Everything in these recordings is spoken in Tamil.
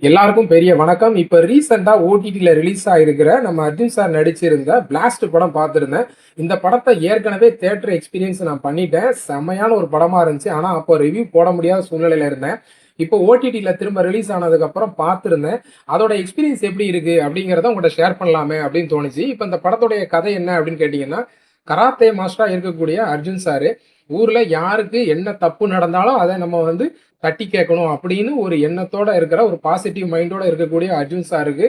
எல்லாருக்கும் பெரிய வணக்கம். இப்ப ரீசெண்டா ஓடிடில ரிலீஸ் ஆயிருக்கிற நம்ம அர்ஜுன் சார் நடிச்சிருந்த பிளாஸ்ட் படம் பார்த்திருந்தேன். இந்த படத்தை ஏற்கனவே தியேட்டர் எக்ஸ்பீரியன்ஸ் நான் பண்ணிட்டேன். செம்மையான ஒரு படமா இருந்துச்சு. ஆனா அப்போ ரிவ்யூ போட முடியாத சூழ்நிலையில இருந்தேன். இப்போ ஓடிடில திரும்ப ரிலீஸ் ஆனதுக்கு அப்புறம் பார்த்திருந்தேன். அதோட எக்ஸ்பீரியன்ஸ் எப்படி இருக்கு அப்படிங்கிறத உங்கள்ட்ட ஷேர் பண்ணலாமே அப்படின்னு தோணுச்சு. இப்போ இந்த படத்துடைய கதை என்ன அப்படின்னு கேட்டீங்கன்னா, கராத்தே மாஸ்டரா இருக்கக்கூடிய அர்ஜுன் சார் ஊர்ல யாருக்கு என்ன தப்பு நடந்தாலும் அதை நம்ம வந்து தட்டி கேட்கணும் அப்படின்னு ஒரு எண்ணத்தோட இருக்கிற ஒரு பாசிட்டிவ் மைண்டோட இருக்கக்கூடிய அர்ஜுன் சாருக்கு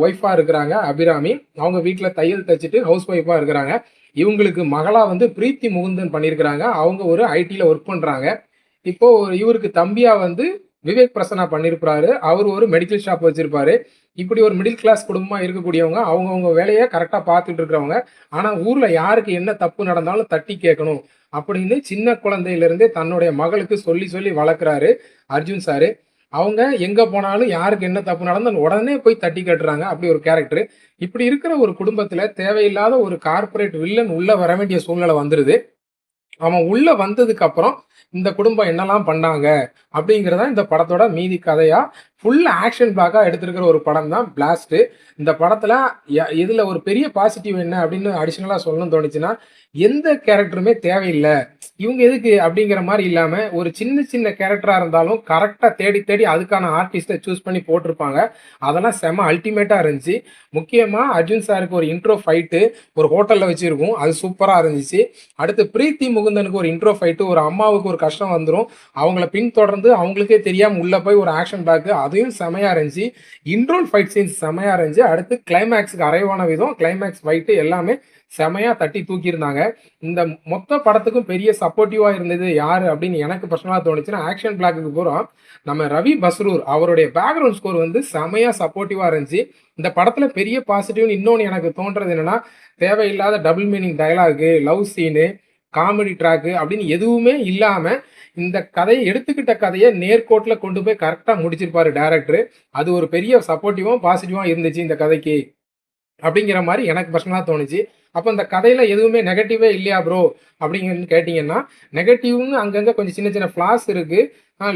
ஒய்ஃபா இருக்கிறாங்க அபிராமி. அவங்க வீட்டில் தையல் தைச்சிட்டு ஹவுஸ் ஒய்ஃபா இருக்கிறாங்க. இவங்களுக்கு மகளா வந்து பிரீத்தி முகுந்தன் பண்ணியிருக்கிறாங்க. அவங்க ஒரு ஐடில ஒர்க் பண்றாங்க. இப்போ இவருக்கு தம்பியா வந்து விவேக் பிரசன்னா பண்ணியிருப்பாரு. அவர் ஒரு மெடிக்கல் ஷாப் வச்சிருப்பாரு. இப்படி ஒரு மிடில் கிளாஸ் குடும்பமா இருக்கக்கூடியவங்க அவங்கவுங்க வேலையை கரெக்டா பார்த்துட்டு இருக்கிறவங்க. ஆனா ஊர்ல யாருக்கு என்ன தப்பு நடந்தாலும் தட்டி கேட்கணும் அப்படின்னு சின்ன குழந்தையிலிருந்தே தன்னுடைய மகளுக்கு சொல்லி சொல்லி வளர்க்குறாரு அர்ஜுன் சாரு. அவங்க எங்க போனாலும் யாருக்கு என்ன தப்பு நடந்தாலும் உடனே போய் தட்டி கட்டுறாங்க. அப்படி ஒரு கேரக்டர். இப்படி இருக்கிற ஒரு குடும்பத்துல தேவையில்லாத ஒரு கார்ப்பரேட் வில்லன் உள்ள வர வேண்டிய சூழ்நிலை வந்துருது. அவன் உள்ள வந்ததுக்கு அப்புறம் இந்த குடும்பம் என்னெல்லாம் பண்ணாங்க அப்படிங்கிறதா இந்த படத்தோட மீதி கதையா ஃபுல் ஆக்ஷன் பிளாக்கா எடுத்திருக்கிற ஒரு படம் தான் பிளாஸ்ட். இந்த படத்துல இதுல ஒரு பெரிய பாசிட்டிவ் என்ன அப்படின்னு அடிஷனலா சொல்லணும்னு தோணுச்சுன்னா, எந்த கேரக்டருமே தேவையில்லை, இவங்க எதுக்கு அப்படிங்கிற மாதிரி இல்லாம ஒரு சின்ன சின்ன கேரக்டரா இருந்தாலும் கரெக்டா தேடி தேடி அதுக்கான ஆர்டிஸ்டை சூஸ் பண்ணி போட்டிருப்பாங்க. அதெல்லாம் செம அல்டிமேட்டா இருந்துச்சு. முக்கியமா அர்ஜுன் சாருக்கு ஒரு இன்ட்ரோ ஃபைட்டு ஒரு ஹோட்டல்ல வச்சிருக்கும், அது சூப்பரா இருந்துச்சு. அடுத்து பிரீத்தி முகுந்தனுக்கு ஒரு இன்ட்ரோ ஃபைட்டு, ஒரு அம்மாவுக்கு ஒரு கஷ்டம் வந்துடும், அவங்கள பின்தொடர்ந்து அவங்களுக்கே தெரியாம உள்ள போய் ஒரு ஆக்ஷன் பேக், அதையும் செமையா இருந்துச்சு. இன்ட்ரோல் ஃபைட் சீன்ஸ் செமையா இருந்துச்சு. அடுத்து கிளைமேக்ஸுக்கு அரைவான விதம், கிளைமேக்ஸ் ஃபைட்டு எல்லாமே செமையா தட்டி தூக்கியிருந்தாங்க. இந்த மொத்த படத்துக்கும் பெரிய சப்போர்ட்டிவா இருந்தது யாரு அப்படின்னு எனக்கு பர்சனலா தோணுச்சுன்னா, ஆக்ஷன் பிளாக்குக்கு போறோம் நம்ம ரவி பஸ்ரூர் அவருடைய பேக்ரவுண்ட் ஸ்கோர் வந்து செமையா சப்போர்ட்டிவா இருந்துச்சு. இந்த படத்துல பெரிய பாசிட்டிவ் இன்னொன்னு எனக்கு தோன்றது என்னன்னா, தேவையில்லாத double meaning dialogue, love scene, comedy track அப்படின்னு எதுவுமே இல்லாம இந்த கதையை எடுத்துக்கிட்ட கதையை நேர்கோட்டில் கொண்டு போய் கரெக்டா முடிச்சிருப்பாரு டைரக்டர். அது ஒரு பெரிய சப்போர்ட்டிவும் பாசிட்டிவா இருந்துச்சு இந்த கதைக்கு அப்படிங்கிற மாதிரி எனக்கு பர்சனலாக தோணுச்சு. அப்போ இந்த கதையில எதுவுமே நெகட்டிவே இல்லையா ப்ரோ அப்படிங்கன்னு கேட்டிங்கன்னா, நெகட்டிவ்னு அங்கங்கே கொஞ்சம் சின்ன சின்ன ஃப்ளாஸ் இருக்கு.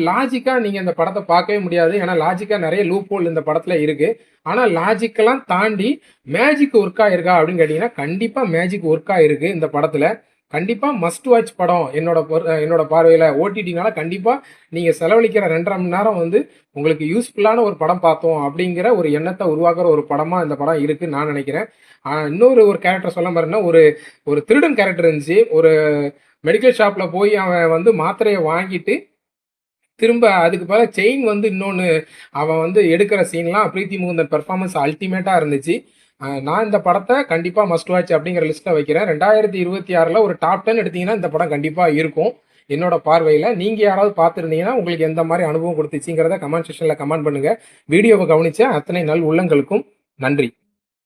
லாஜிக்கா நீங்க இந்த படத்தை பார்க்கவே முடியாது. ஏன்னா லாஜிக்கா நிறைய லூப் ஹோல் இந்த படத்துல இருக்கு. ஆனா லாஜிக்கெல்லாம் தாண்டி மேஜிக் ஒர்க் ஆயிருக்கா அப்படின்னு கேட்டீங்கன்னா, கண்டிப்பா மேஜிக் ஒர்க் ஆயிருக்கு இந்த படத்துல. கண்டிப்பா மஸ்ட் வாட்ச் படம் என்னோட பார்வையில. ஓடிடினால கண்டிப்பா நீங்க செலவழிக்கிற 2.5 மணி நேரம் வந்து உங்களுக்கு யூஸ்ஃபுல்லான ஒரு படம் பார்த்தோம் அப்படிங்கிற ஒரு எண்ணத்தை உருவாக்குற ஒரு படமா இந்த படம் இருக்குன்னு நான் நினைக்கிறேன். இன்னொரு கேரக்டர் சொல்ல பாருன்னா, ஒரு ஒரு திருடன் கேரக்டர் இருந்துச்சு. ஒரு மெடிக்கல் ஷாப்ல போய் அவன் வந்து மாத்திரையை வாங்கிட்டு திரும்ப அதுக்கு பதிலா செயின் வந்து இன்னொன்னு அவன் வந்து எடுக்கிற சீன்லாம் பிரீத்தி முகுந்தன் பெர்ஃபார்மன்ஸ் அல்டிமேட்டா இருந்துச்சு. நான் இந்த படத்தை கண்டிப்பா மஸ்ட் வாட்ச் அப்படிங்கிற லிஸ்ட்ல வைக்கிறேன். 2026ல ஒரு டாப் 10 எடுத்தீங்கன்னா இந்த படம் கண்டிப்பா இருக்கும் என்னோட பார்வையில. நீங்க யாராவது பார்த்துருந்தீங்கன்னா உங்களுக்கு எந்த மாதிரி அனுபவம் கொடுத்துச்சுங்கிறத கமெண்ட் செக்ஷன்ல கமெண்ட் பண்ணுங்க. வீடியோவை கவனிச்ச அத்தனை நல் உள்ளங்களுக்கும் நன்றி.